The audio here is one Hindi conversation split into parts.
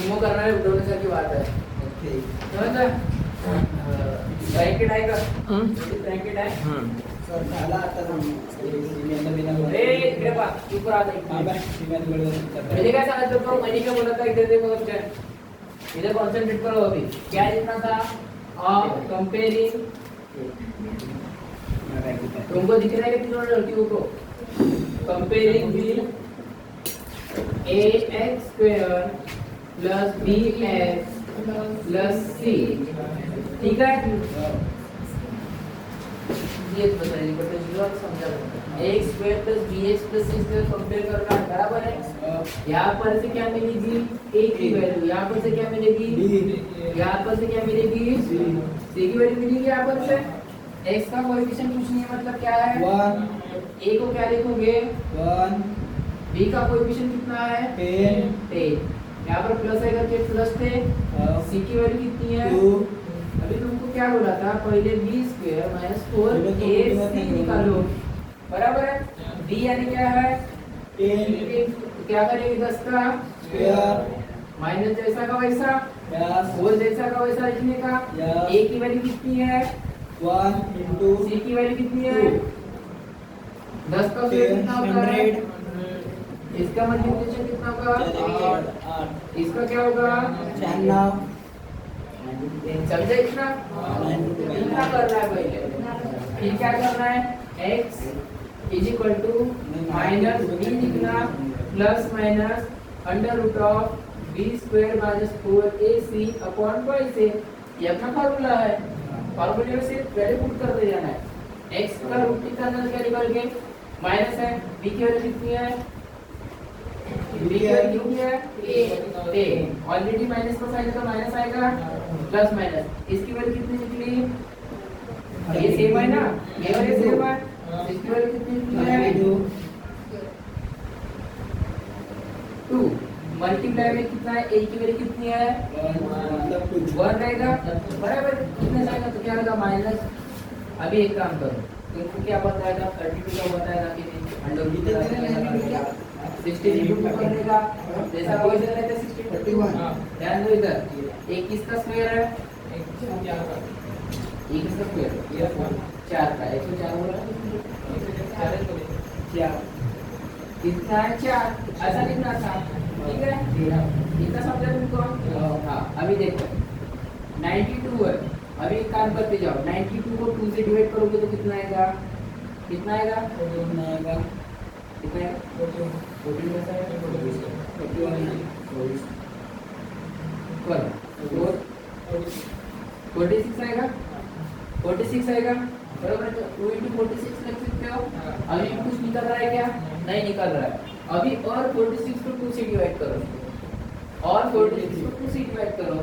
रिमूव्ह करणारे उठवण्यासारखी बात आहे. ओके. समजलं? ब्रँकेट आहे का? ब्रँकेट आहे. सर झाला आता सीमेंट बिना ए इकडे पहा, चुप राहा इकडे. सीमेंट बिना मुझे क्या समझ रहे हो? मैंने क्या बोला था इधर देखो बच्चे, इधर कंसंट्रेट करो. अभी क्या लिखना था? कंपेयरिंग. तुमको दिख रहा है कि तीनों लड़कियों को? Comparing with ax square plus bx plus c. ठीक है? ये तो बताइए बट जो समझा ax square plus bx plus c square compare करना है, बराबर है. यहाँ पर से क्या मिलेगी? a की वैल्यू. यहाँ पर से क्या मिलेगी? यहाँ पर से क्या मिलेगी? c की वैल्यू मिलेगी. यहाँ पर से x का कोएफिशिएंट कुछ नहीं है, मतलब क्या है? 1. a को क्या लिखोगे? 1. b का कोएफिशिएंट कितना है? 10. यहाँ पर प्लस है करके प्लस थे. c की वैल्यू कितनी है? 2. अभी तुमको क्या बोला था? पहले b स्क्वायर माइनस 4ac निकालो, बराबर है. b यानी क्या है? 10. क्या करेंगे? 10 का स्क्वायर माइनस जैसा का वैसा, प्लस 4 जैसा का वैसा लिखने का. a की वैल्यू कितनी है? 1 into c की वैल्यू कितनी है? 10 का स्क्वायर कितना होता है? 100. इसका मल्टीप्लिकेशन कितना होगा? 8. इसका क्या होगा? 96. समझे इतना? इतना करना है पहले. फिर क्या करना है? x is equal to minus b लिखना plus minus under root of b square minus 4ac upon twice a. ये अपना फार्मूला है. फार्मूले में से पहले पुट करते जाना है. x का रूट निकालना है, क्या निकाल के माइनस है. b की वैल्यू कितनी है? b की वैल्यू कितनी है? a. ऑलरेडी माइनस का साइन तो माइनस आएगा, प्लस माइनस. इसकी वैल्यू कितनी निकली? ये सेम है ना, ये और ये सेम है. इसकी वैल्यू कितनी निकली है? 2. मल्टीप्लाई में कितना है? a की वैल्यू कितनी है? मतलब 1 रहेगा, बराबर. कितने जाएगा तो क्या होगा? माइनस. अभी एक काम करो, तुमको क्या बताएगा? 32 का बताएगा कि अंडर रूट का 62 कर देगा. जैसा कोई से रहता है 62. ध्यान दो इधर, एक किसका स्क्वायर है? एक किसका स्क्वायर? 4 का. 104 बोला. 4 कितना है? 4. ऐसा लिखना था. ठीक है, इतना समझा तुमको? हाँ. अभी देखो 92 है. अभी एक काम करते जाओ, 92 को 2 से डिवाइड करोगे तो कितना आएगा? कितना आएगा? कितना आएगा? 14 कैसा है? 46 आएगा. 46 आएगा, बराबर. 2 into 46 लिख सकते हो. अभी कुछ निकल रहा है क्या? नहीं निकल रहा है. अभी और 46 को 2 से डिवाइड करो, और 46 को 2 से डिवाइड करो,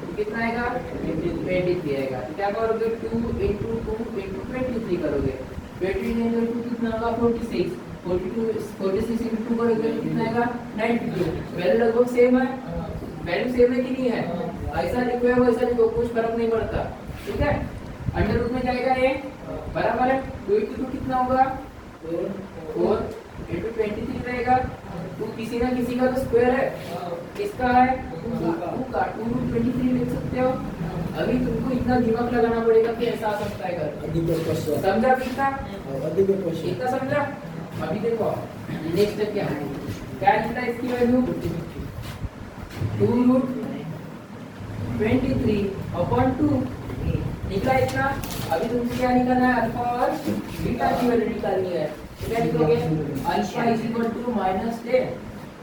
तो कितना आएगा? 23 आएगा. तो क्या करोगे? 2 into 2 into 23 करोगे. 23 into 2 कितना होगा? 46. 46 into 2 करोगे तो कितना आएगा? 92. वैल्यू लगभग सेम है. वैल्यू सेम है कि नहीं है? ऐसा लिखो या वैसा लिखो, कुछ फर्क नहीं पड़ता. ठीक है, अंडर रूट में जाएगा ये, बराबर है. 2 into 2 कितना होगा? 4 into 23 रहेगा. 2 किसी ना किसी का तो स्क्वायर है. किसका है? 2 का. 2 root 23 लिख सकते हो. अभी तुमको इतना दिमाग लगाना पड़ेगा कि ऐसा आ सकता है कर. समझा कितना? इतना समझा? अभी देखो नेक्स्ट स्टेप क्या है. क्या लिखना है इसकी वैल्यू? 2 root 23 अपॉन 2 निकला इतना. अभी तुमसे क्या निकालना है? अल्फा और बीटा की वैल्यू निकालनी है. तो क्या लिखोगे? Alpha is equal to minus 10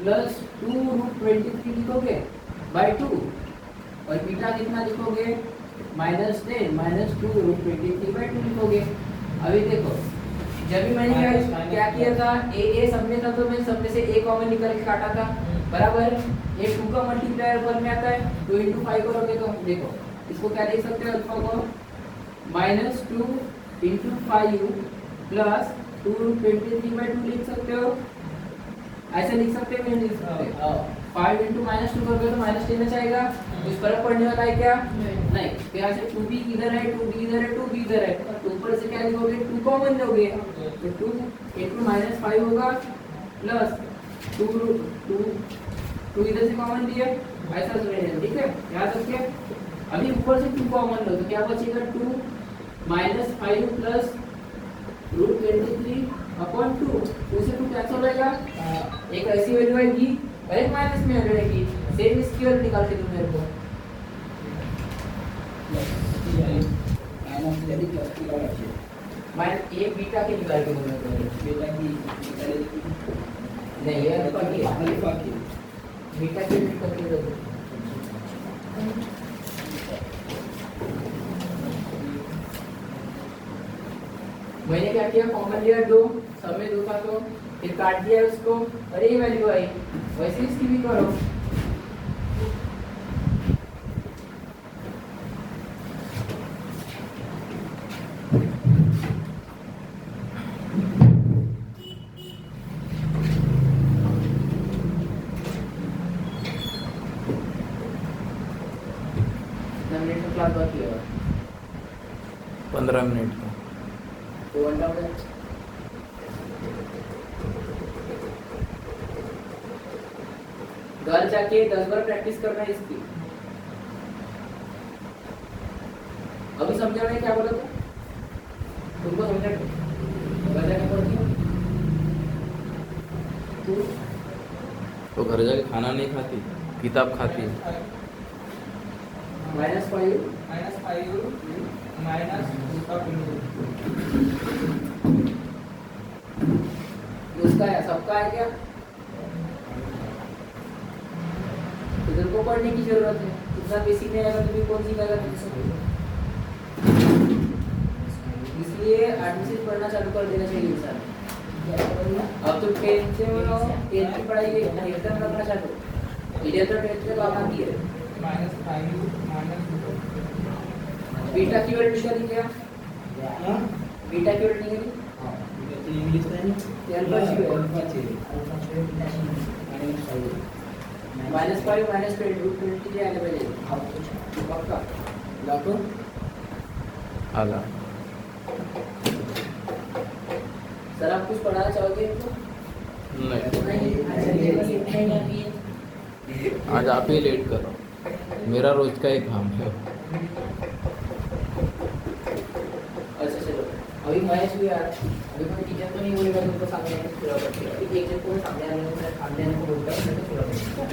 plus 2 root 23 लिखोगे बाय 2, और बीटा कितना लिखोगे? माइनस 10 माइनस 2 रूट 23 बाय 2 लिखोगे. अभी देखो, जब भी मैंने क्या किया था, ए सब में था तो मैं सब में से ए कॉमन निकाल के काटा था, बराबर. ये 2 का मल्टीप्लायर 1 में आता है. 2 into 5 करोगे तो देखो इसको क्या लिख सकते हो? अल्फा को minus 2 into 5 plus 2 root 23 by 2 लिख सकते हो. ऐसे लिख सकते हैं, नहीं लिख सकते? 5 into माइनस 2 करोगे तो माइनस 10 आएगा. इस फर्क पड़ने वाला है क्या? नहीं. तो यहाँ से 2b इधर है, 2b इधर है, 2b इधर है, तो ऊपर से क्या लिखोगे? 2 कॉमन लोगे तो 2 into माइनस 5 होगा प्लस 2 2 इधर से कॉमन लिया, ऐसा रहेगा, ठीक है, याद रखिए। अभी ऊपर से 2 कॉमन लो तो क्या बचेगा, 2 माइनस 5 प्लस रूट 23 अपॉन 2, 2 से 2 कैंसिल हो जाएगा, एक ऐसी वैल्यू आएगी और एक माइनस में रहेगी, सेम इसकी वैल्यू निकाल के दो मेरे को। माइनस यानी प्लस की लगा चाहिए, माइनस ये बीटा के निकाल के दो मेरे को, बेटा की नहीं ये अल्फा की है, अल्फा की बीटा के निकाल के दो। मैंने क्या किया, कॉमन लिया 2, सब में 2 था तो फिर काट दिया उसको, अरे ये वैल्यू आई, वैसे इसकी भी करो। मिनट में क्लास बाकी है 15 मिनट का। तो 1 आवर घर जाके 10 बार प्रैक्टिस करना है इसकी। अभी समझा मैं क्या बोला था तुमको, समझा घर जाके पढ़ती तू तो घर जाके खाना नहीं खाती, किताब खाती है। -5 माइनस उसका है, सबका है क्या, तो को पढ़ने की जरूरत है, इतना बेसिक नहीं आएगा तो भी कौन सीखेगा तुमसे। इसलिए एडमिशन पढ़ना चालू कर देना चाहिए इंसान। अब तो 10th से 10th की पढ़ाई एकदम करना चालू, 11th और 10th में तो आती है। बीटा की वैल्यू निकाली क्या, बीटा की वैल्यू निकाली, इंग्लिश में अल्फा की वैल्यू -5 -20 जे आले पाहिजे पक्का लाखो आला। सर आप कुछ पढ़ाना चाहोगे इनको? नहीं, आज आप ही लेट करो, मेरा रोज का ही काम है। अच्छा चलो, अभी महेश भी यार, अभी कोई टीचर तो नहीं बोलेगा तुमको सामने आने पूरा करके, अभी एक जन को सामने आने को बोलता है तो पूरा करेगा।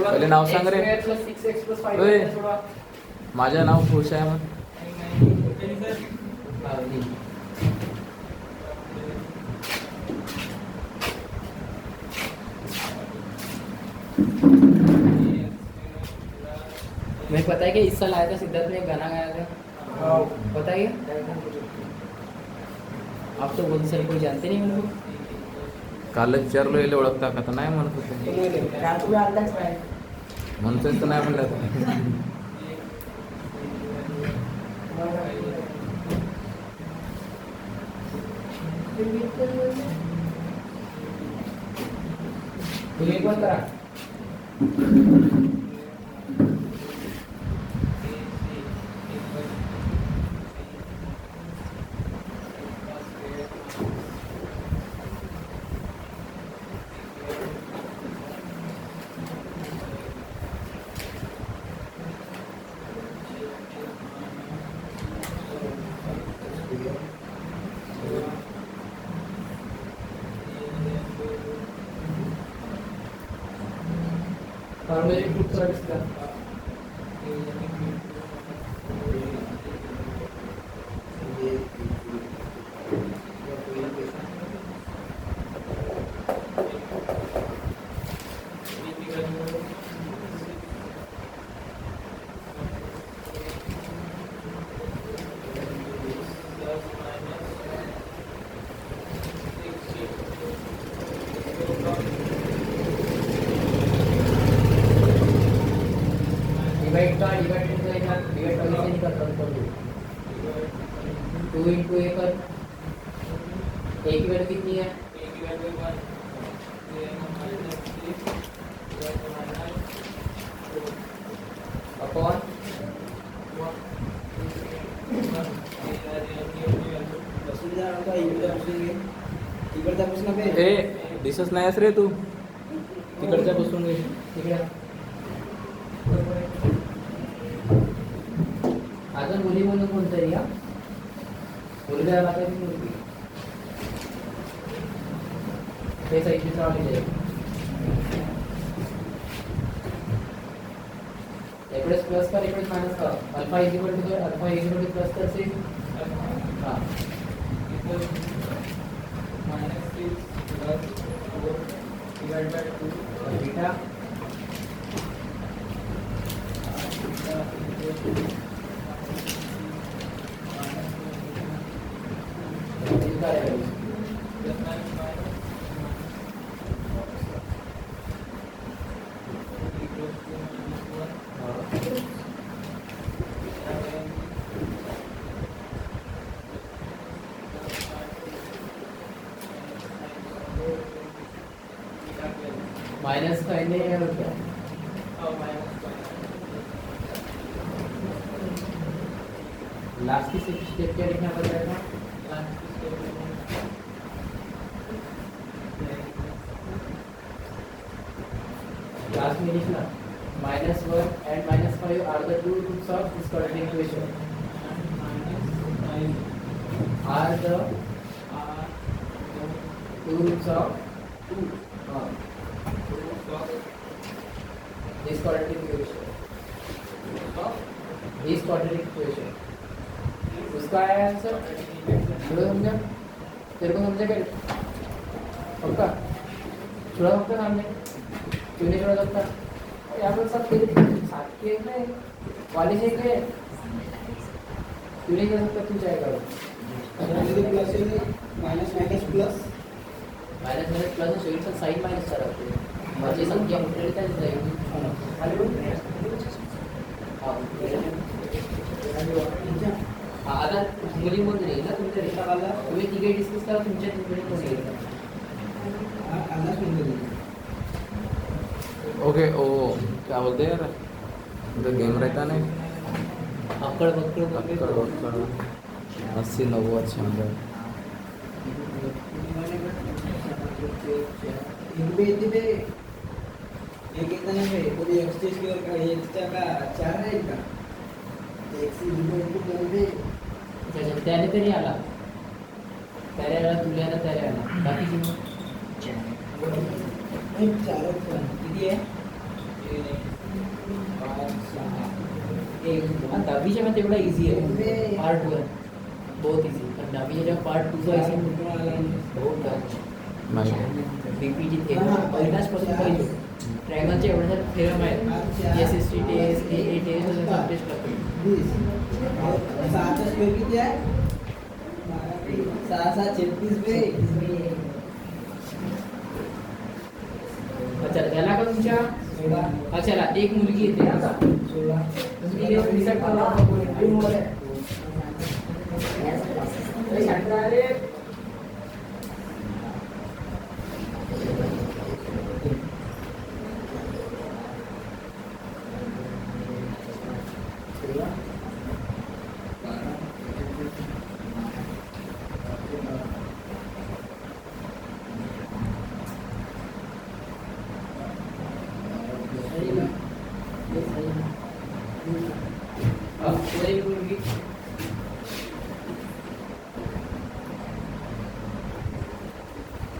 पहिले नाव सांग रे. ओय. माझे नाव खुश आहे मग. मैं पता है कि इस साल आया था सिद्धार्थ में एक गाना गाया था, पता है आप तो बहुत सारे कोई जानते नहीं मेरे को. कालच विचारलो याला ओळखता का, तर नाही म्हणत होते. म्हणतोय तर नाही म्हणलं. तुम्ही पण करा. और मेरे ग्रुप सर्विस का ए की वैल्यू कितनी है? अपॉन ए दिसत नाहीस रे तू तिकडच्या बसून घे तिकडे अजून मुली म्हणून कोणतरी या मुलगा आला तरी मुलगी हे साहित्य चालले इकडे प्लस कर इकडे माइनस कर alpha is equal to alpha is equal to plus कर से हां डिवाइड बाय 2 बीटा माइनस का नहीं है और क्या लास्ट की स्टेप क्या लिखना पड़ेगा लास्ट में लिखना -1 and -5 are the two roots of this quadratic equation are the two roots of this quadratic equation उसका है आंसर समझा तेरे को समझा क्या पक्का छोड़ा सकता सामने क्यों नहीं छोड़ा सकता यहाँ पर सब तेरे साथ के में वाले से के क्यों नहीं कर सकता तू चाहे करो माइनस प्लस शेवटचा साइन माइनस करायचे माझी संख्या कुठली काय जाईल आता मुली म्हणून येईल ना तुमच्या रिक्षावाला तुम्ही तिघे डिस्कस करा तुमच्या तिकडे कोण येईल ओके ओ क्या बोलते हैं यार उधर गेम रहता नहीं अक्कड़ बक्कड़ अक्कड़ बक्कड़ 80 90 100 एक कितना है पूरी एक्सचेंज की का ये का 4 है का त्याने तरी आला त्याने आला तुला आला त्याने आला बाकी किती आहे दहावीच्या मध्ये एवढा इझी आहे पार्ट 1 बहुत इजी पण दहावीच्या जेव्हा पार्ट 2 चा बहुत बीपीची थेरम पहिलाच पासून पहिली ट्रायंगलचे एवढे थेरम आहेत एसएसटी टेस्ट ए टेस्ट असे टेस्ट लागतात 7 स्क्वेअर किती आहे 6 36 बे अच्छा त्याला का तुमच्या अच्छा एक मुलगी येते आता 16 तुम्ही डिसाइड करा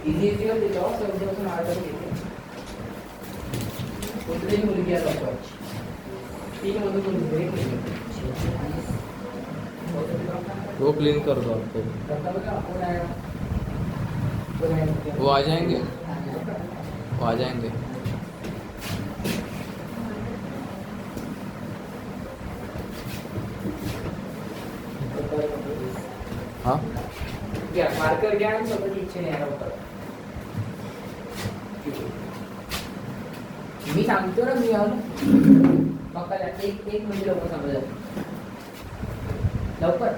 इजी होते जाओ सबसे आर्डर घेते कुठलेही मुलगी आहे लवकर ठीक आहे मधून ब्रेक वो क्लीन कर दो आपको वो आ जाएंगे वो आ जाएंगे हाँ क्या मार्कर घ्या आणि स्वतःची इच्छा नाही होता मी सांगतो ना मी मग काय एक म्हणजे लवकर समजा लवकर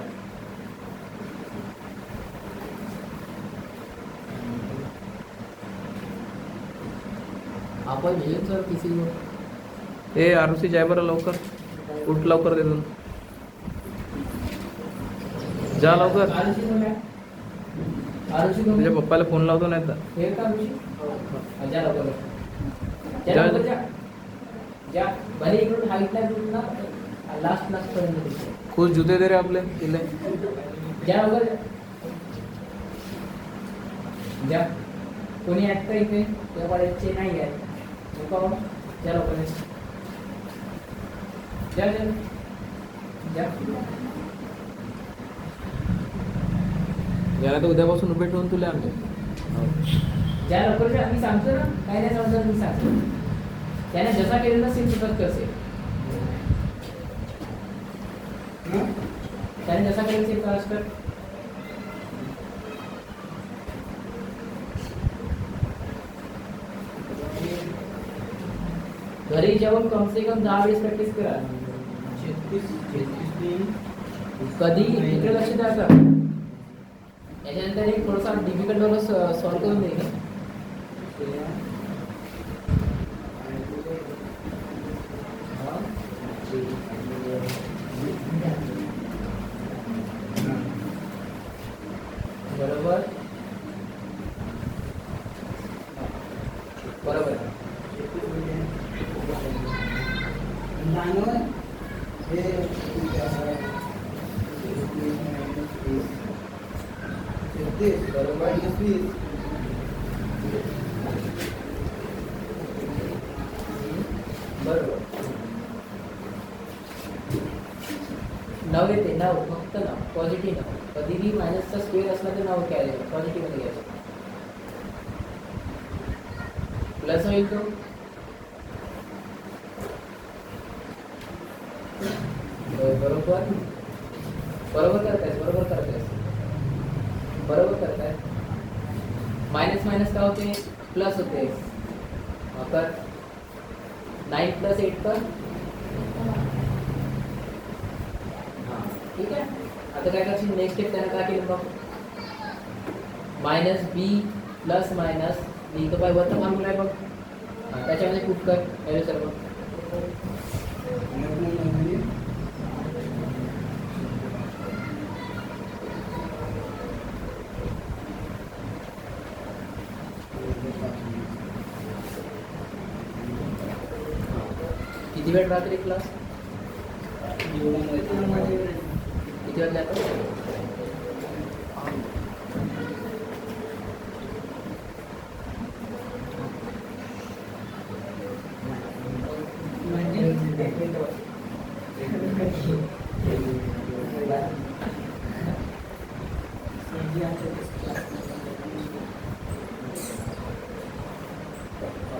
आपण येईल सर किसी हे आरुषी जाय बरं लवकर. उठ लवकर तिथून. जा लवकर. आरुषी तुझ्या पप्पाला फोन लावतो नाही तर. हे का आरुषी जा लवकर जा. जा जा भले इकडून हाईटला दूर ना लास्ट पर्यंत दिसते. खुश जुते दे रे आपले तिले. जा लवकर जा. कोणी ऐकतं इथे त्या कॉलेजचे नाही आहे नको जा लवकर जा जा जा. याला तर उद्यापासून उभे ठेवून तुला आमचे. ज्या लवकर जा. मी सांगतो ना काय नाही समजत मी सांगतो. त्याने जसा केलेला सेम सुद्धा कसे त्याने जसा केलेला सेम करास कर. घरी जाऊन कम से कम 10 वेळेस प्रॅक्टिस करा. कधी इकडे लक्ष द्या का. याच्यानंतर एक थोडासा डिफिकल्ट वाला सॉल्व करून देईल. बरोबर बरोबर बरोबर 9 येते. 9 फक्त 9 पॉझिटिव्ह 9. कधीही मायनसचा स्क्वेअर असला तर 9 कॅरी पॉझिटिव्ह मध्ये घ्यायचं. प्लस होईल तो बरोबर बरोबर करतायस बरोबर करताय. मायनस मायनस काय होते प्लस होते. तर 9 + 8 कर. ठीक आहे. आता काय करशील नेक्स्ट स्टेप त्यानं काय केलं बघ. -b प्लस मायनस b तो बाय वरचा फॉर्म्युला आहे बघ. त्याच्यामध्ये पुट कर व्हॅल्यू सर्व. किती वेळ रात्री क्लास किती वेळ जातो.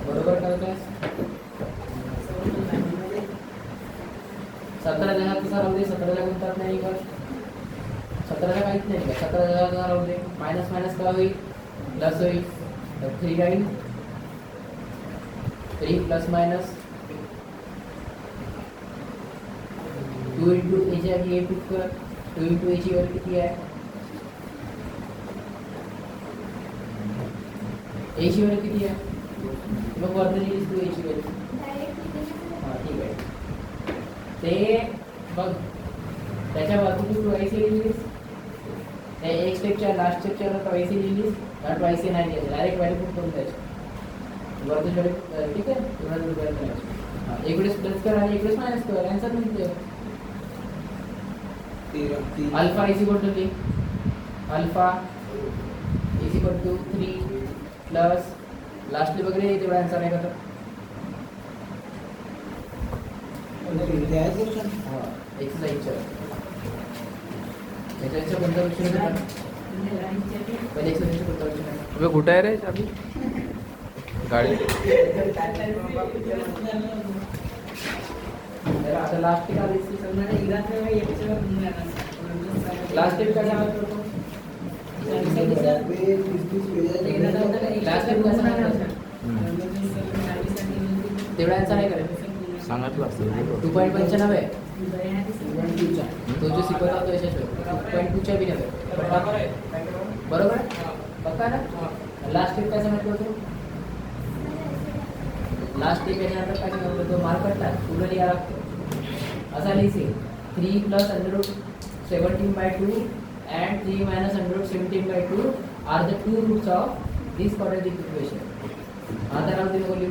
बरोबर करताय. 17 जणात कसा राहू दे. 17 गुंतात नाही कर. 17 काहीच नाही का. 17 राहू दे. मायनस मायनस काय होईल प्लस होईल. 3 राहील. 3 प्लस मायनस 2 इंटू एची आधी ए पुट कर. 2 इंटू एची वर किती आहे एची वर किती आहे मग वरती लिहिलीस तू एची वर. हां ठीक आहे. ते बघ त्याच्यावरती तू ट्वाईस लिहिलीस. त्या एक स्टेपच्या लास्ट स्टेपच्या ट्वाईस लिहिलीस. ट्वाईस नाही लिहिली. डायरेक्ट व्हॅल्यू पुट करून द्यायची वरती व्हॅल्यू. ठीक आहे. तुम्हाला रुपये करायची. हां 1 प्लस कर आणि 1 मायनस कर. आन्सर मिळते. Alpha is equal to alpha is equal to 3 plus lastly वगैरे तेवढा आन्सर आहे का. तर एक्सरसाइजच्या त्याच्याच्या कोणता विषय होता पहिले. एक्सरसाइजचा कोणता विषय आहे. अबे कुठे आहे रे चाबी गाडी. आता लास्ट का लास्ट स्टेप काय सांगत होतो. लास्ट स्टेप कसं सांगत तेवढा आन्सर आहे का. सांगितलं असतं 2.95 आहे. तो जो शिकवला तो यशस्वी 2.2च्या बी नव्हे. बरोबर पक्का ना. लास्ट स्टेप काय सांगितलं होतं लास्ट स्टेप यानी आता काय करतो तो मार्क करतात पूर्ण लिहा लागतो असा लिहिसे 3 + √17/2 and 3 - √17/2 are the two roots of this quadratic equation. आता राहू दे बोलू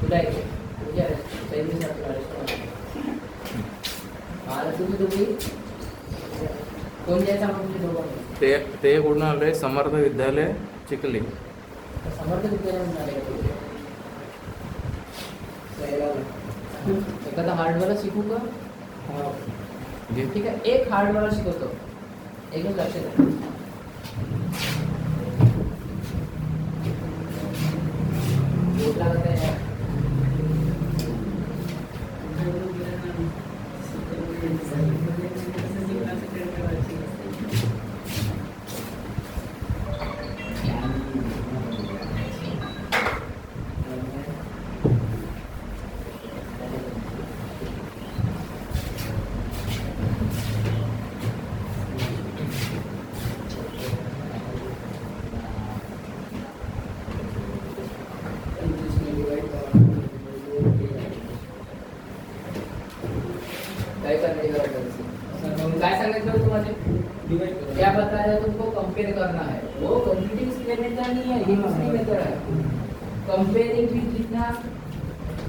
तुला एक तुझ्या सैनिक आपला आता तुम्ही कोण द्यायचा म्हणजे दोघं ते कुठून आले समर्थ विद्यालय चिखली समर्थ विद्यालय म्हणाले एखादा हार्डवाला शिकू का जी ठीक आहे एक हार्डवाला शिकवतो एकच लक्षात आहे बोट लागत आहे काय सांगितलं तुम्हाला क्या बताया तुमको कंपेयर करना है वो कंप्यूटिंग स्क्वायर मेथड नहीं है ये दूसरी मेथड है कंपेयरिंग विद कितना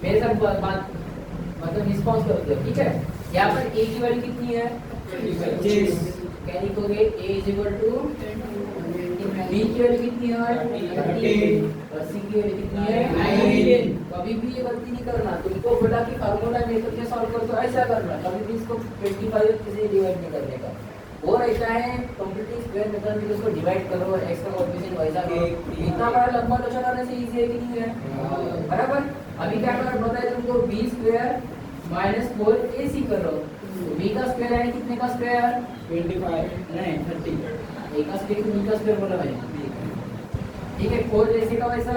मेरे साथ बात मतलब रिस्पांस कर दो ठीक है यहाँ पर a की वैल्यू कितनी है 25 क्या लिखोगे a = b की वैल्यू कितनी है 13 और c की वैल्यू कितनी है 19 कभी भी ये गलती नहीं करना तुमको बोला कि फार्मूला मेथड से सॉल्व कर तो ऐसा करना कभी भी इसको 25 से डिवाइड नहीं करने का वो रहता है कंप्यूटिंग स्क्वायर मेथड में इसको डिवाइड करो x का कोएफिशिएंट वैसा करो इतना बड़ा लंबा लोचा करने से इजी है कि नहीं है बराबर अभी क्या कर बताया तुमको b² - 4ac करो तो b का स्क्वायर है कितने का स्क्वायर 25 नहीं 30 a का स्क्वायर b का स्क्वायर बोला मैंने ठीक है 4ac का वैसा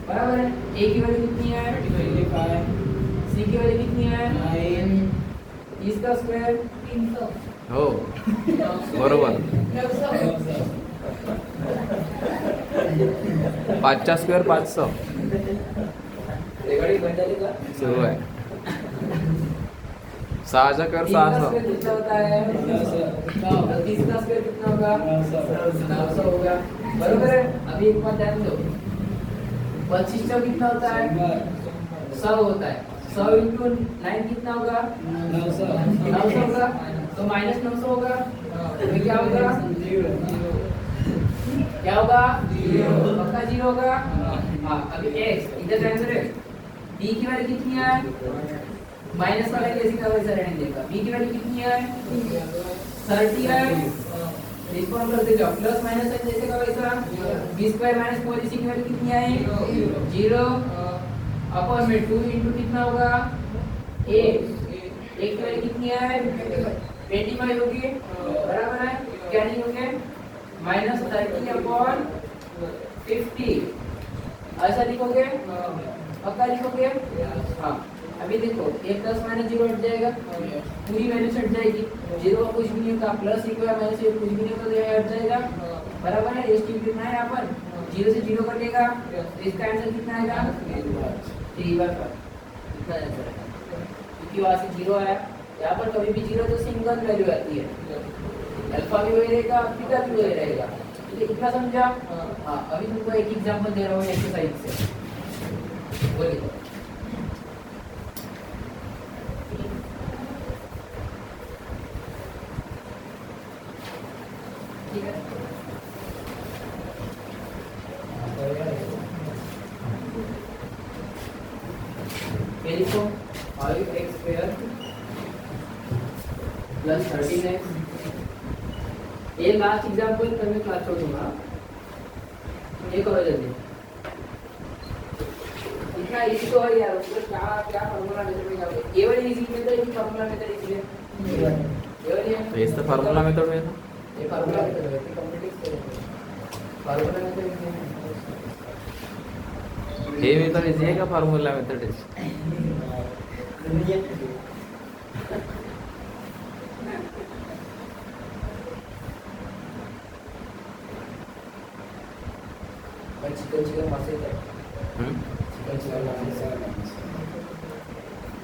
बराबर है a की वैल्यू कितनी है 25 c की वैल्यू कितनी है 9 इसका स्क्वायर 300 हो बरोबर 5चा स्क्वेअर 500 रेकॉर्डिंग बंद झाली का सुरू आहे 6चा स्क्वेअर 600 कितना होता है 30 का स्क्वायर कितना होगा 900 होगा बरोबर है अभी एक बात ध्यान दो 25 का कितना होता है 100 होता है 100 × 9 कितना होगा 900 होगा तो -900 होगा तो क्या होगा क्या होगा 0 पक्का 0 होगा हाँ अभी x इधर ध्यान से b की वैल्यू कितनी है माइनस वाला जैसे का वैसा रहने देगा b की वैल्यू कितनी है 30 है रिस्पॉन्ड कर देगा प्लस माइनस है जैसे का वैसा b² - 4ac की वैल्यू कितनी है 0 अपॉन में 2 * कितना होगा a एक की वैल्यू कितनी है 25 होगी बराबर है क्या नहीं होंगे -30/50 ऐसा लिखोगे पक्का लिखोगे हाँ अभी देखो a प्लस माइनस 0 हट जाएगा पूरी वैल्यू हट जाएगी 0 का कुछ भी नहीं होगा प्लस इक्वल माइनस कुछ भी नहीं होगा तो ये हट जाएगा बराबर है एस टी कितना है यहाँ पर 0 से 0 कटेगा तो इसका आंसर कितना आएगा 3/5 इतना आंसर है क्योंकि वहाँ से 0 आया यहाँ पर कभी भी 0 तो सिंगल वैल्यू आती है अल्फा भी वही रहेगा बीटा भी वही रहेगा तो इतना समझा हाँ अभी तुमको एक एग्जांपल दे रहा हूँ एक्सरसाइज से बोलिए ठीक है लिखो 5x² + 13x ये लास्ट एग्जांपल मैं क्लास छोड़ दूंगा ये करो जल्दी इतना इजी तो है यार उसको क्या क्या फार्मूला मेथड में जाओगे ये वाली इजी मेथड है फार्मूला मेथड इजी है ये वाली है तो इसका फार्मूला मेथड में ये फार्मूला मेथड है कंप्यूटिंग फार्मूला मेथड हे मेथड इजी आहे का फार्मूला मेथड इज चिकन मासे हम्म?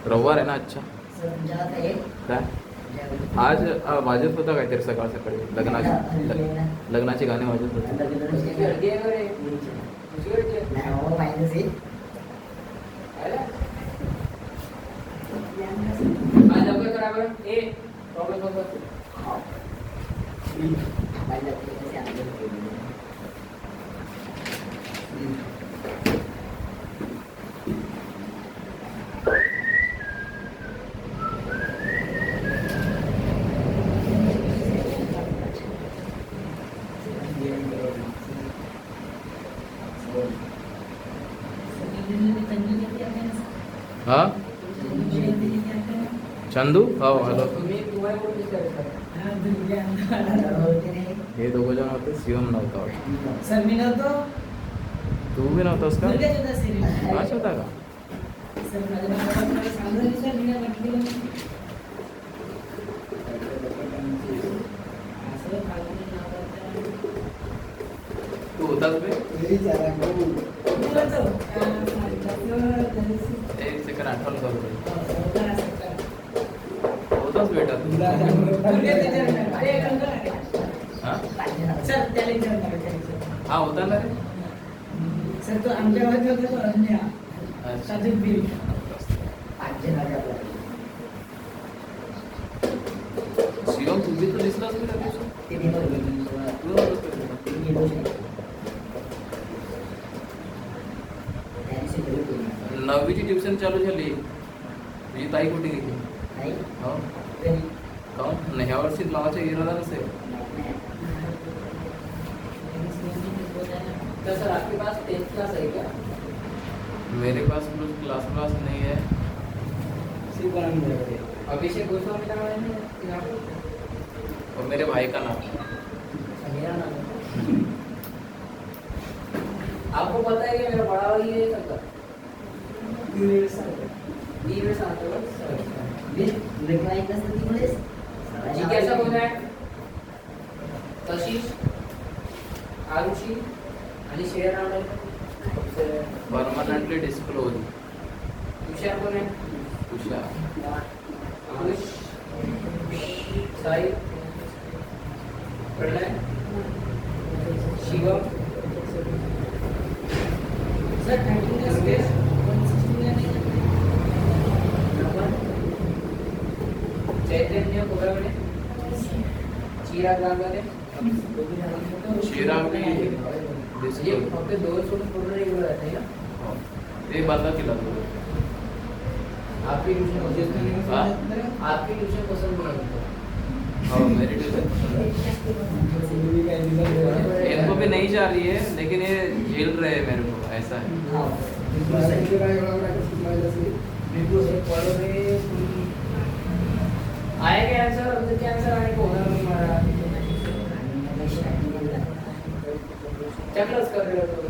रविवार आहे ना अच्छा काय आज वाजत होता काहीतरी सकाळ सकाळी लग्नाची गाणी वाजत होती उसकी हड्डी है मेरे उसकी हड्डी है आज आपका बराबर ए प्रॉब्लम होगा हा चंदू हो हॅलो तुम्ही तुम्हाला कोणती करता हे दोघं जण होते शिवम नव्हता वाटतं. सर मी नव्हतो तू बी नव्हतास का मुलगाच होता सर आज होता का सर माझ्या बाबाला सांगितलं सर मी नाही म्हटलं असं फालतू नाव तू होतास बे एक सेकंड आठवण करू होताच बेटा तू हा सर त्याला हा होता ना रे सर तो आमच्या गावात होता तो अन्या अच्छा. साजूक बिल शिवम तुझी तर दिसलाच मी त्या दिवशी. तू नव्हतास का तिथं? नववीची ट्युशन चालू झाली तुझी ताई कुठे गेली हो काहून नाही ह्या वर्षी लावायचा इरादा नसेल तो सर आपके पास 10th क्लास है क्या मेरे पास कुछ क्लास नहीं है अभिषेक गोस्वामी का नाम है यहाँ पे और मेरे भाई का नाम मेरा नाम है आपको पता है कि मेरा बड़ा भाई है सबका 3 years afterwards जी कैसा बोल रहा है कशिश आरुषी आणि शेअर राहणार परमनंटली डिस्क्लोज तुषार कोण आहे उषा आरुष साई प्रणय शिवम सर योगेश चैतन्य कोगरावणे चिराग गांगारे चिराग भी ये disclose. फक्त 2 सोडून पूर्ण रेग्युलर आहे ना हो. ते बंद केलं तू आपकी ट्यूशन हाँ? आपकी ट्यूशन पसंद नहीं है हो मेरी ट्यूशन इनको भी नहीं जा रही है लेकिन ये झेल रहे हैं मेरे को ऐसा है आया क्या आंसर अब क्या आंसर आने को होगा नहीं मारा क्या क्लास कर रहे हो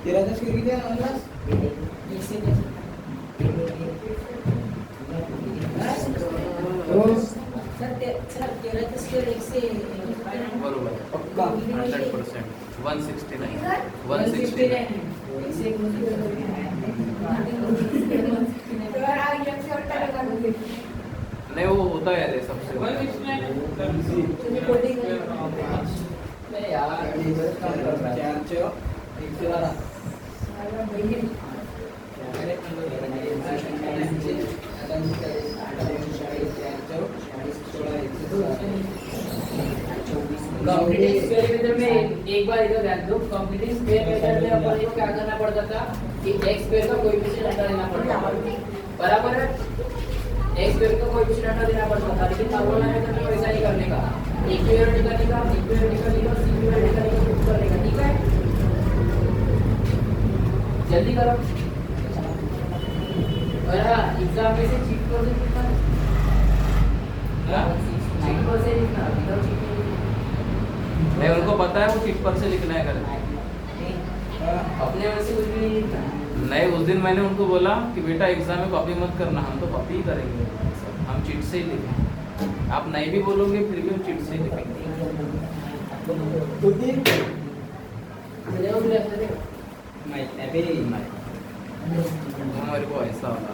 तेरा दस के कितने क्लास बरोबर पक्का 100% 169 169 नहीं वो होता है रे सबसे नहीं यार कॉम्पिटिटिव स्क्वायर मेथड में एक बार इधर ध्यान दो कॉम्पिटिटिव स्क्वायर मेथड में अपन को क्या करना पड़ता था कि x स्क्वायर का कोएफिशिएंट हटा देना पड़ता था बराबर है x स्क्वायर का कोएफिशिएंट हटा देना पड़ता था लेकिन नॉर्मल मेथड में वैसा नहीं करने का इक्विवेलेंट करने का इक्विवेलेंट करने का इक्विवेलेंट करने का प्रूफ करने का ठीक है जल्दी करो और हाँ एग्जाम में से चीट कर दो चीट पर से लिखना, विदाउट चीट नहीं लिखना। नहीं उनको पता है वो चिट पर से लिखना है कर अपने मन से कुछ भी नहीं लिखना। नहीं उस दिन मैंने उनको बोला कि बेटा एग्जाम में कॉपी मत करना, हम तो कॉपी ही करेंगे, हम चिट से ही लिखेंगे। आप नहीं भी बोलोगे फिर भी हम चिट से ही लिखेंगे। मेरे को भी लगता है हमारे को ऐसा वाला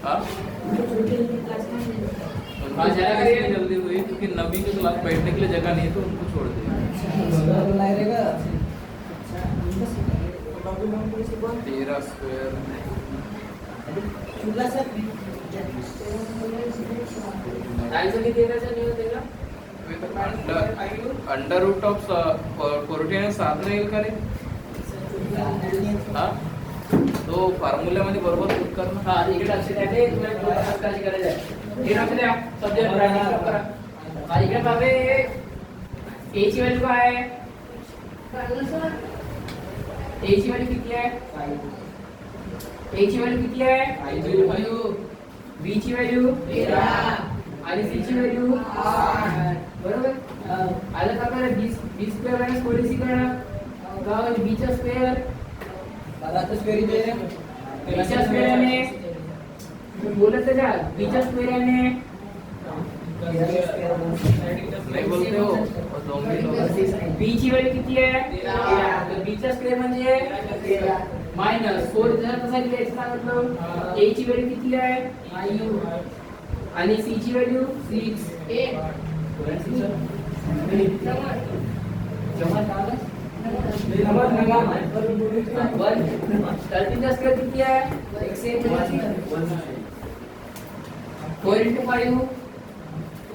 हाँ? उनकी जगह इसलिए जल्दी हुई क्योंकि नवी की क्लास बैठने के लिए जगह नहीं है तो उनको छोड़ दिया। 13 स्क्वायर अंडर रूट ऑफ 14 सात राहील का रे? हा तो फॉर्म्युल्यामध्ये बरोबर पुट करणं. हा इकडे लक्ष द्या रे, तुम्हाला दोन तास काळजी करायची आहे. हे लक्ष द्या, सब्जेक्ट रायटिंग करा. हा इकडे बाबे ए ची व्हॅल्यू काय आहे? ए ची व्हॅल्यू किती आहे? ए ची व्हॅल्यू किती आहे? बी ची व्हॅल्यू 13 आणि सी ची व्हॅल्यू 8. बरोबर? आलं का बरं? बी स्क्वेअर मायनस 4ac करा. का म्हणजे बी चा स्क्वेअर बीच्या स्क्वेअरने बोलत जा, बीच्या स्क्वेअरने नाही बोलते हो दोन्ही लोक. बी ची व्हॅल्यू किती आहे? 13. तर बीचा स्क्वेअर म्हणजे मायनस 4 जर तसा लिहायचं सांगितलं. ए ची व्हॅल्यू किती आहे? 5 आणि सी ची व्हॅल्यू 6. जमा झालं? थर्टीचा स्क्वेअर किती आहे? 4 into 5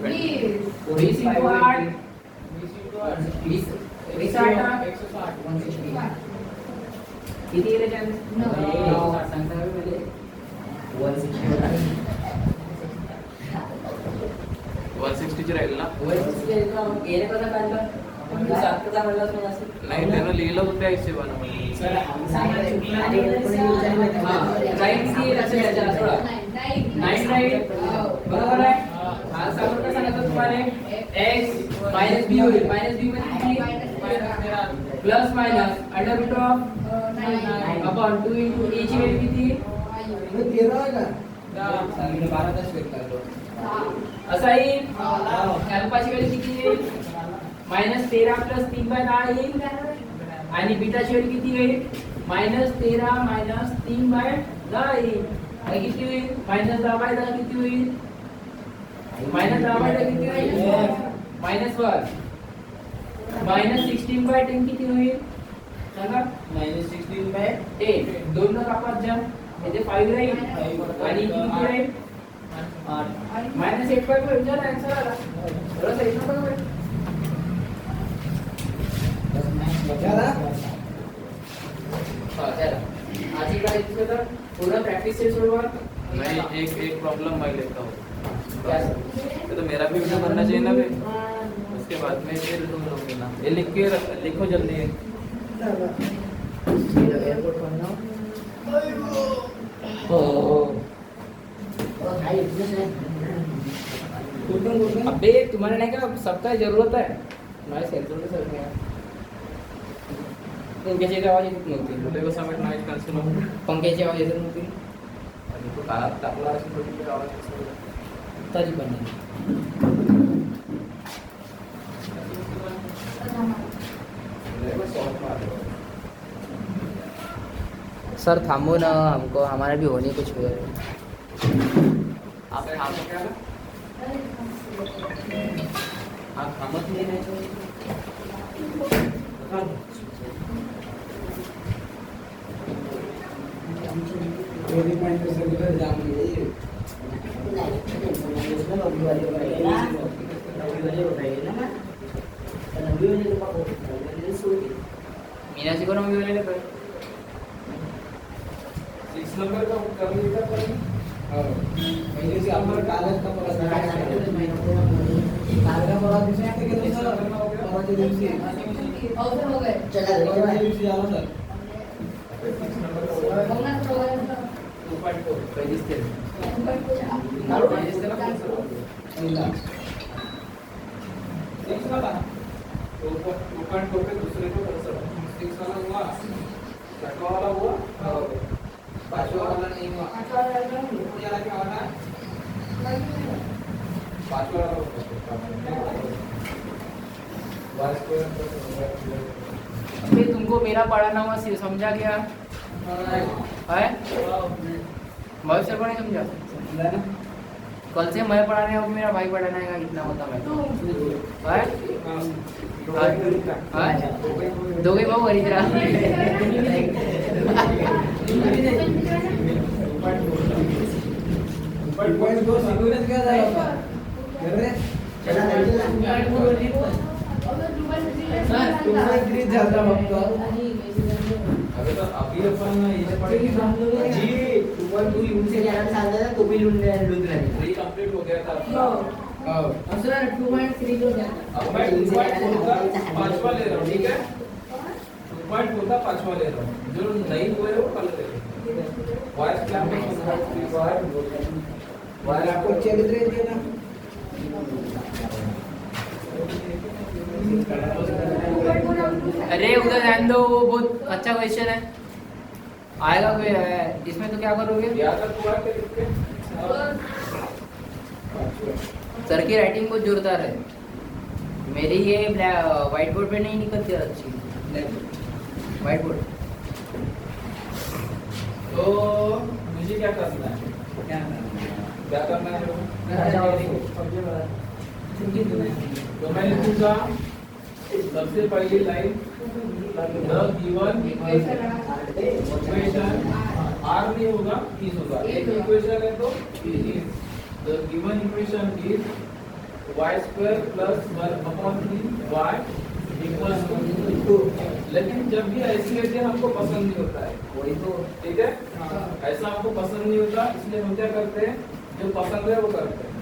20 into 8 20 8 किती येईल चान्स? सांगता का म्हणजे 160 ची राहील ना? 160 गेले कसा काढलं? सारखं म्हणलास मग असं नाही त्यानं लिहिलं होतं त्या हिशोबानं. राईट किती लक्ष द्यायचं थोडा 9 राईट बरोबर आहे. हा सांगतो का सांगतो तुम्हाला x मायनस b होईल. मायनस b म्हणजे किती? Plus minus under root of upon 2 into a ची व्हॅल्यू किती? असं येईल. अल्फाची व्हॅल्यू किती येईल? मायनस 13 प्लस 3/10 येईल. आणि बीटाची व्हॅल्यू किती येईल? मायनस 13 मायनस 3/10 येईल. किती होईल? मायनस 10/10 किती होईल? मायनस 10/10 किती होईल? मायनस 1. मायनस 16/10 किती होईल? सांगा. -16/10 दोन न कापात जा. इथे 5 राहील आणि किती राहील? 8 मायनस 8/5 जर आन्सर आला बरोबर आहे ना? बरोबर आज ही काय तर पूरा प्रैक्टिस से सोडवा. नहीं एक प्रॉब्लम मैं लेता हूँ. क्या सर? तो मेरा भी वीडियो बनना चाहिए ना भाई. उसके बाद में फिर तुम लोग लेना. ये लिखो जल्दी. एयरपोर्ट बनना हो. अबे तुम्हारे नहीं क्या सबका जरूरत है. मैं सेंटर के साथ में पंख्याची आवाज येत नव्हती. कुठे कसा भेटणार आहे कॅन्सल होऊन. पंख्याची आवाज येत नव्हती आणि तो कानात टाकला असेल तो तिथे आवाज असेल. तरी पण नाही. सर थामो ना, हमको हमारा भी होने कुछ हुआ है. आप थांबो क्या? आप थांबत नाही नाही मीनाची कोण मग गेलेले पण 6 नंबर का कमी देता पण पहिले से आपण कागज का परत कागज परत दिवशी केलं सर. परत दिवशी हो गए चला दिवशी आला सर. 6 नंबर 2.4 रजिस्टर सिक्स वाला 2.4 पे दूसरे को कैसे 6 वाला हुआ 7 वाला हुआ और 5 वाला नहीं हुआ ऊपर वाला क्या वाला 5 वाला अभी तुमको मेरा पढ़ाना हुआ समझा क्या है? मैं से पढ़े समझा? कल से मैं पढ़ाने अब मेरा भाई पढ़ाने का इतना होता मैं दो गई बहु हरी तरह अबे तो अभी अपन ये पढ़ेंगे जी 2.2 यूं से क्या साल था तो भी लूट रहे ये कंप्लीट हो गया था हां अब सर 2.3 हो गया अब मैं 2.4 का पांचवा ले रहा हूं ठीक है 2.4 का पांचवा ले रहा हूं जो नहीं हुए वो कल ले वॉइस क्या में वायर आपको चल रहे थे ना अरे उधर ध्यान दो, वो बहुत अच्छा क्वेश्चन है, आएगा कोई है इसमें तो क्या करोगे? सर की राइटिंग बहुत जोरदार है, मेरी ये व्हाइट बोर्ड पे नहीं निकलती अच्छी व्हाइट बोर्ड। तो मुझे क्या करना है क्या करना है तो मैं लिखूंगा सबसे पहली line the given equation are नहीं होगा इज होगा एक इक्वेशन है तो the given equation is y² + 1/3y = 2। लेकिन जब भी ऐसी लेते हैं हमको पसंद नहीं होता है वही तो ठीक है ऐसा हमको पसंद नहीं होता इसलिए हम क्या करते हैं जो पसंद है वो करते हैं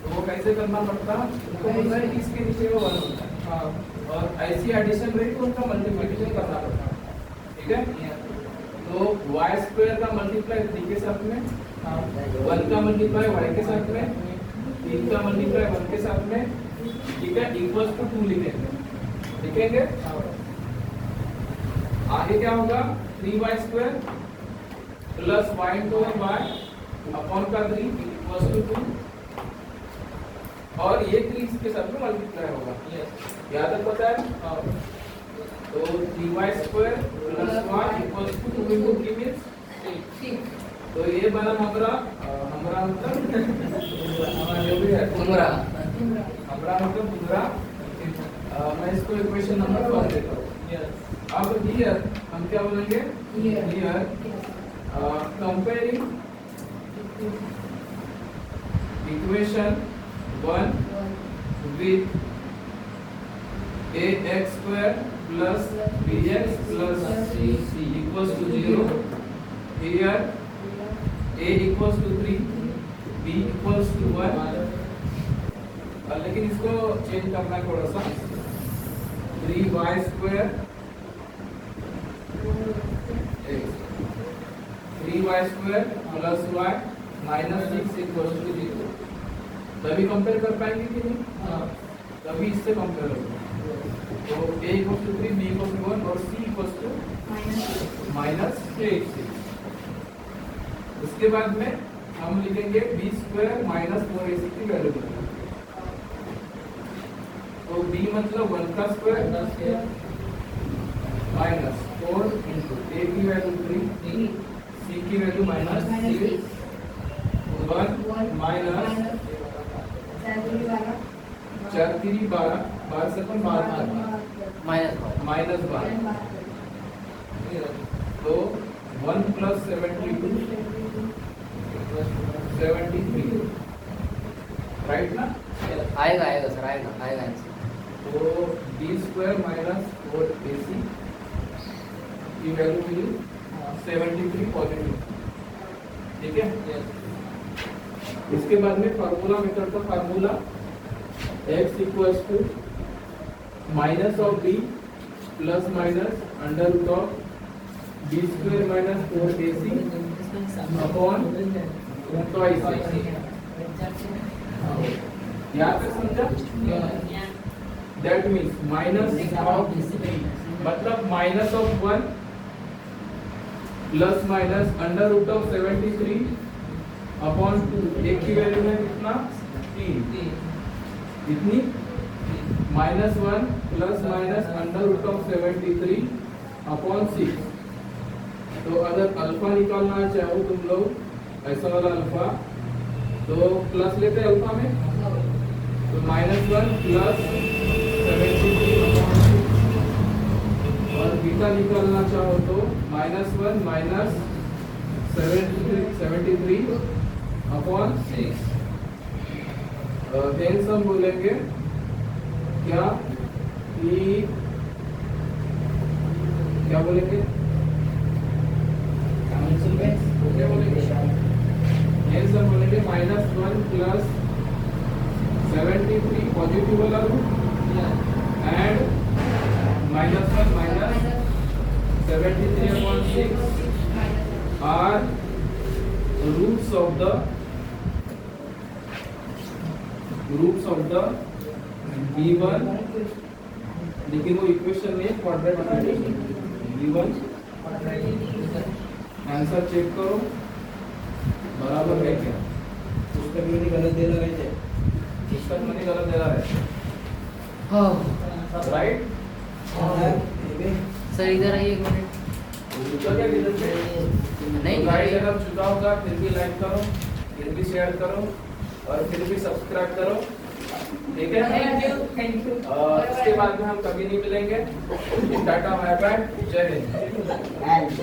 तो वो कैसे करना पड़ता है उनको बोलता है कि इसके नीचे वो 1 होता है और ऐसी एडिशन रही तो उनका मल्टीप्लिकेशन करना पड़ता है ठीक है तो y² का मल्टीप्लाई 3 के साथ में 1 का मल्टीप्लाई y के साथ में 3 का मल्टीप्लाई 1 के साथ में ठीक है इक्वल्स टू 2 लिखेंगे आगे क्या होगा 3y² plus y into y upon का 3 इक्वल्स टू 2 और ये 3 इसके साथ में मल्टीप्लाई होगा याद है पता है तो 3y² plus y equals to 2 into 3 means तो ये बना हमारा मतलब हमारा जो भी है तुम्हारा हमारा मतलब पूरा मैं इसको इक्वेशन नंबर 1 देता हूं अब हियर हम क्या बोलेंगे here comparing equation 1 with ax² plus bx plus c equals to 0 here a equals to 3 b equals to 1 लेकिन इसको चेंज करना है थोड़ा सा 3y² plus y minus 6 equals to 0 तभी कंपेयर कर पाएंगे कि नहीं तभी इससे कंपेयर होगा तो a equals to 3 b equals to 1 और c equals to minus 8 उसके बाद में हम लिखेंगे b² minus 4ac की वैल्यू तो b मतलब 1 का स्क्वायर माइनस 4 into a की वैल्यू 3 c की वैल्यू माइनस 1 माइनस 4 3 12 से अपन 12 माइनस 12 तो 1 plus 72 73 राइट ना आएगा सर आएगा आंसर तो b² minus 4ac की वैल्यू मिली 73 पॉजिटिव ठीक है इसके बाद में फार्मूला मेथड का formula x equals to minus of b plus minus under root of b² minus 4ac upon twice यहाँ तक समझा? दैट मीन्स माइनस ऑफ मतलब minus of 1 plus minus under root of 73 upon 2 एक की वैल्यू है कितना 3 इतनी minus 1 plus minus under root of 73 upon 6। तो अगर अल्फा निकालना चाहो तुम लोग ऐसा वाला अल्फा तो प्लस लेते अल्फा में तो -1 प्लस 73 अपॉन 6 और बीटा निकालना चाहो तो -1 माइनस 73 अपॉन 6। हेंस हम बोलेंगे क्या कि क्या बोलेंगे क्या बोलेंगे हेंस हम बोलेंगे -1 प्लस 73 पॉजिटिव वाला root and -1 minus 73 upon 6 are roots of the given, लेकिन वो इक्वेशन में quadratic equation given answer check करो बराबर है क्या? पुस्तक में गलत दे रहा है पुस्तक में गलत दे रहा है हाँ राइट? सर इधर आइए 1 मिनट। तो क्या किधर से नहीं गाइस अगर छुटा होगा फिर भी लाइक करो फिर भी शेयर करो और फिर भी सब्सक्राइब करो ठीक है? थैंक यू इसके बाद में हम कभी नहीं मिलेंगे। टाटा बाय बाय जय हिंद।